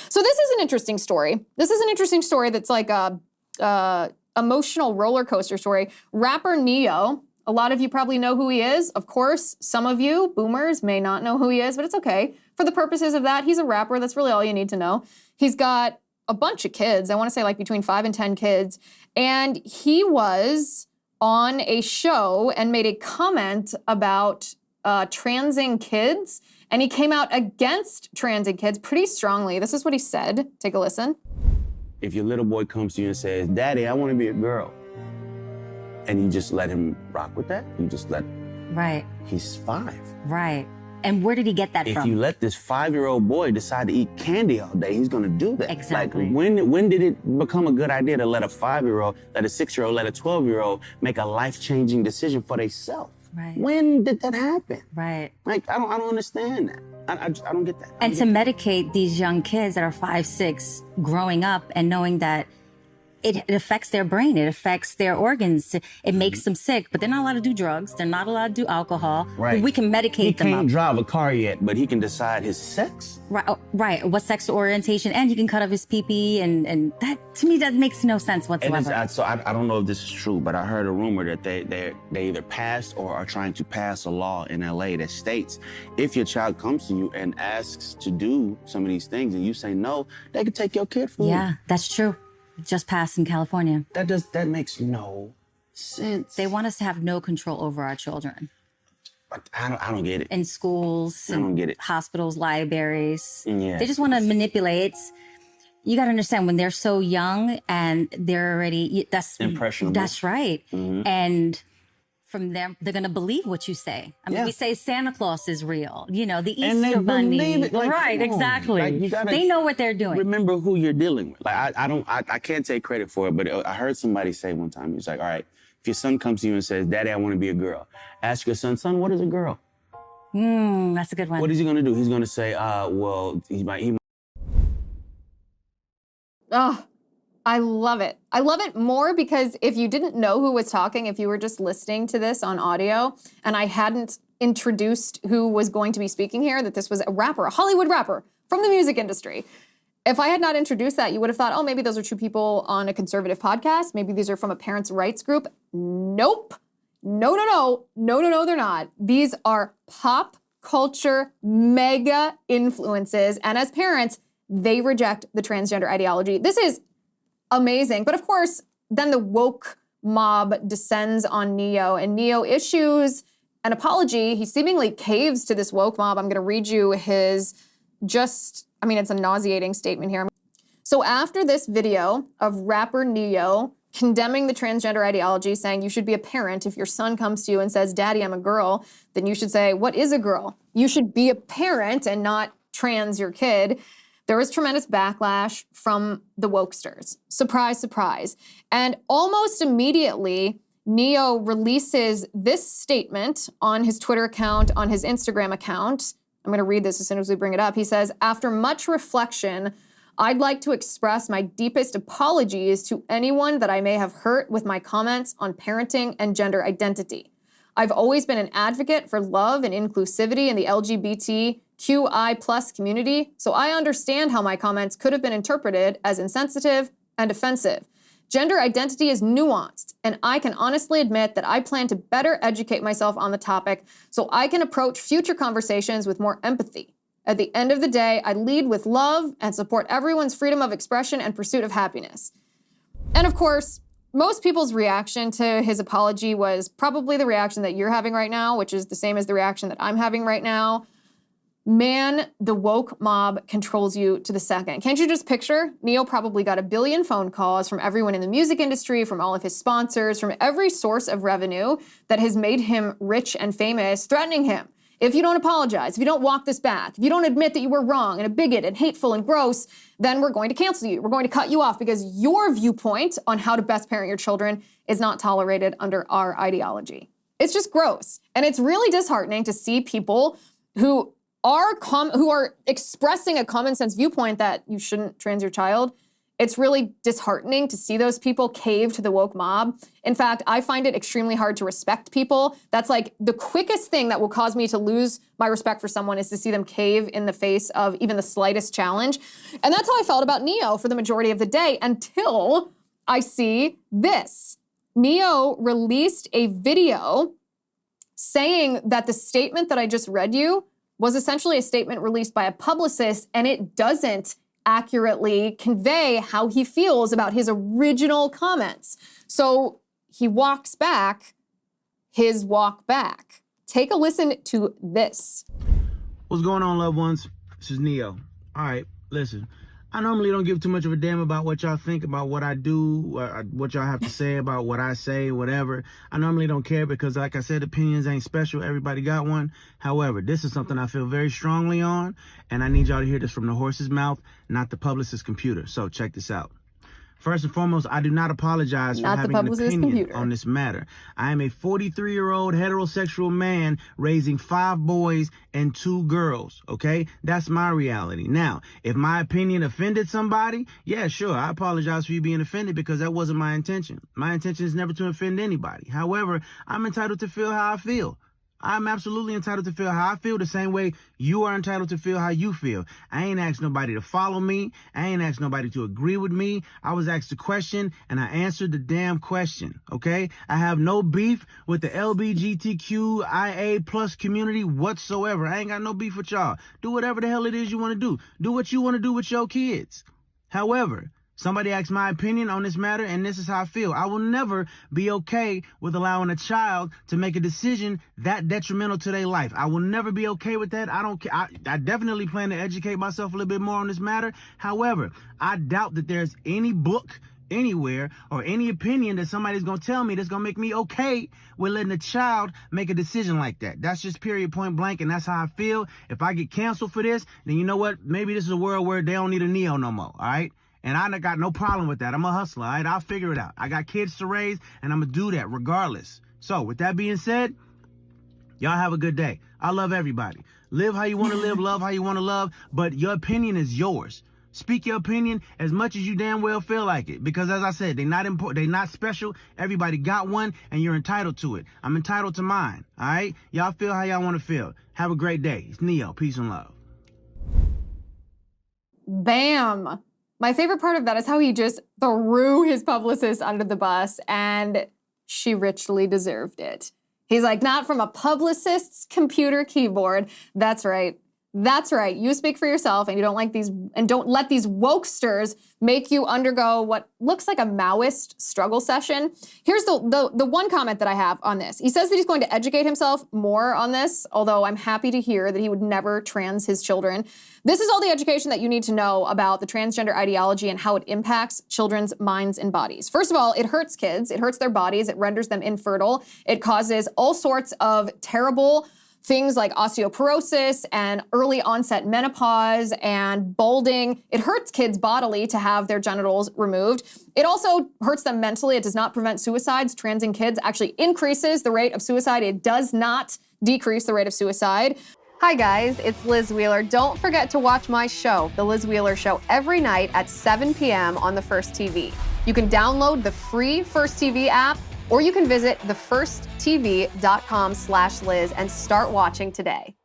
So this is an interesting story. This is an interesting story that's like a emotional roller coaster story. Rapper Neo, a lot of you probably know who he is. Of course, some of you, boomers, may not know who he is, but it's okay. For the purposes of that, he's a rapper. That's really all you need to know. He's got a bunch of kids. I want to say like between 5 and 10 kids. And he was on a show and made a comment about transing kids. And he came out against transing kids pretty strongly. This is what he said. Take a listen. If your little boy comes to you and says, Daddy, I want to be a girl, and you just let him rock with that, you just let Right. He's 5. Right. And where did he get that from? If you let this 5-year-old boy decide to eat candy all day, he's gonna do that. Exactly. Like, when did it become a good idea to let a 5-year-old, let a 6-year-old, let a 12-year-old make a life-changing decision for themselves? Right. When did that happen? Right. Like, I don't understand that. I don't get that. And to medicate these young kids that are 5, 6, growing up and knowing that it affects their brain, it affects their organs, it makes them sick, but they're not allowed to do drugs, they're not allowed to do alcohol. Right. We can medicate them up. He can't drive a car yet, but he can decide his sex. Right, right. What sexual orientation, and he can cut off his pee-pee, and that, to me, that makes no sense whatsoever. I don't know if this is true, but I heard a rumor that they either passed or are trying to pass a law in LA that states if your child comes to you and asks to do some of these things and you say no, they can take your kid from you. Yeah, that's true. Just passed in California. That makes no sense. They want us to have no control over our children. I don't get it. In schools, I don't get it. Hospitals, libraries. Yeah. They just want to manipulate. You got to understand, when they're so young and they're already, that's impressionable. That's right. Mm-hmm. And from them, they're going to believe what you say. I mean, Yeah. we say Santa Claus is real, you know, the And they Easter Bunny. believe it, like, right, come on. exactly. Like, you gotta they know what they're doing. Remember who you're dealing with. Like, I can't take credit for it, but I heard somebody say one time, he's like, all right, if your son comes to you and says, Daddy, I want to be a girl, ask your son, what is a girl? That's a good one. What is he going to do? He's going to say, well, he might. Oh, I love it. I love it more because if you didn't know who was talking, if you were just listening to this on audio and I hadn't introduced who was going to be speaking here, that this was a rapper, a Hollywood rapper from the music industry. If I had not introduced that, you would have thought, oh, maybe those are two people on a conservative podcast. Maybe these are from a parents' rights group. Nope. No, they're not. These are pop culture mega influences. And as parents, they reject the transgender ideology. This is amazing. But of course, then the woke mob descends on Neo, and Neo issues an apology. He seemingly caves to this woke mob. I'm going to read you his it's a nauseating statement here. So after this video of rapper Neo condemning the transgender ideology, saying you should be a parent, if your son comes to you and says, Daddy, I'm a girl, then you should say, what is a girl? You should be a parent and not trans your kid. There was tremendous backlash from the wokesters. Surprise, surprise. And almost immediately, Neo releases this statement on his Twitter account, on his Instagram account. I'm going to read this as soon as we bring it up. He says, after much reflection, I'd like to express my deepest apologies to anyone that I may have hurt with my comments on parenting and gender identity. I've always been an advocate for love and inclusivity in the LGBTQI+ community, so I understand how my comments could have been interpreted as insensitive and offensive. Gender identity is nuanced, and I can honestly admit that I plan to better educate myself on the topic so I can approach future conversations with more empathy. At the end of the day, I lead with love and support everyone's freedom of expression and pursuit of happiness. And of course, most people's reaction to his apology was probably the reaction that you're having right now, which is the same as the reaction that I'm having right now. Man, the woke mob controls you to the second. Can't you just picture? Neo probably got 1 billion phone calls from everyone in the music industry, from all of his sponsors, from every source of revenue that has made him rich and famous, threatening him. If you don't apologize, if you don't walk this back, if you don't admit that you were wrong and a bigot and hateful and gross, then we're going to cancel you. We're going to cut you off because your viewpoint on how to best parent your children is not tolerated under our ideology. It's just gross. And it's really disheartening to see people who are expressing a common sense viewpoint that you shouldn't trans your child It's really disheartening to see those people cave to the woke mob. In fact, I find it extremely hard to respect people. That's like the quickest thing that will cause me to lose my respect for someone is to see them cave in the face of even the slightest challenge. And that's how I felt about Neo for the majority of the day until I see this. Neo released a video saying that the statement that I just read you was essentially a statement released by a publicist, and it doesn't accurately convey how he feels about his original comments. So he walks back his walk back. Take a listen to this. What's going on, loved ones? This is Neo. All right, listen. I normally don't give too much of a damn about what y'all think about what I do, what y'all have to say about what I say, whatever. I normally don't care because, like I said, opinions ain't special. Everybody got one. However, this is something I feel very strongly on, and I need y'all to hear this from the horse's mouth, not the publicist's computer. So check this out. First and foremost, I do not apologize for having an opinion on this matter. I am a 43-year-old heterosexual man raising 5 boys and 2 girls, okay? That's my reality. Now, if my opinion offended somebody, yeah, sure, I apologize for you being offended because that wasn't my intention. My intention is never to offend anybody. However, I'm entitled to feel how I feel. I'm absolutely entitled to feel how I feel the same way you are entitled to feel how you feel. I ain't asked nobody to follow me. I ain't asked nobody to agree with me. I was asked a question and I answered the damn question, okay? I have no beef with the LGBTQIA plus community whatsoever. I ain't got no beef with y'all. Do whatever the hell it is you want to do. Do what you want to do with your kids. However, somebody asked my opinion on this matter, and this is how I feel. I will never be okay with allowing a child to make a decision that detrimental to their life. I will never be okay with that. I don't care. I definitely plan to educate myself a little bit more on this matter. However, I doubt that there's any book anywhere or any opinion that somebody's going to tell me that's going to make me okay with letting a child make a decision like that. That's just period, point blank, and that's how I feel. If I get canceled for this, then you know what? Maybe this is a world where they don't need a Neo no more, all right? And I got no problem with that. I'm a hustler, all right? I'll figure it out. I got kids to raise, and I'm going to do that regardless. So with that being said, y'all have a good day. I love everybody. Live how you want to live, love how you want to love, but your opinion is yours. Speak your opinion as much as you damn well feel like it. Because as I said, they're not important, they're not special. Everybody got one, and you're entitled to it. I'm entitled to mine, all right? Y'all feel how y'all want to feel. Have a great day. It's Neo. Peace and love. Bam. My favorite part of that is how he just threw his publicist under the bus, and she richly deserved it. He's like, not from a publicist's computer keyboard. That's right. That's right. You speak for yourself, and you don't like these, and don't let these wokesters make you undergo what looks like a Maoist struggle session. Here's the one comment that I have on this. He says that he's going to educate himself more on this, although I'm happy to hear that he would never trans his children. This is all the education that you need to know about the transgender ideology and how it impacts children's minds and bodies. First of all, it hurts kids. It hurts their bodies. It renders them infertile. It causes all sorts of terrible things like osteoporosis and early onset menopause and balding. It hurts kids bodily to have their genitals removed. It also hurts them mentally. It does not prevent suicides. Transing kids actually increases the rate of suicide. It does not decrease the rate of suicide. Hi guys, it's Liz Wheeler. Don't forget to watch my show, The Liz Wheeler Show, every night at 7 p.m. on the First TV. You can download the free First TV app, or you can visit thefirsttv.com/Liz and start watching today.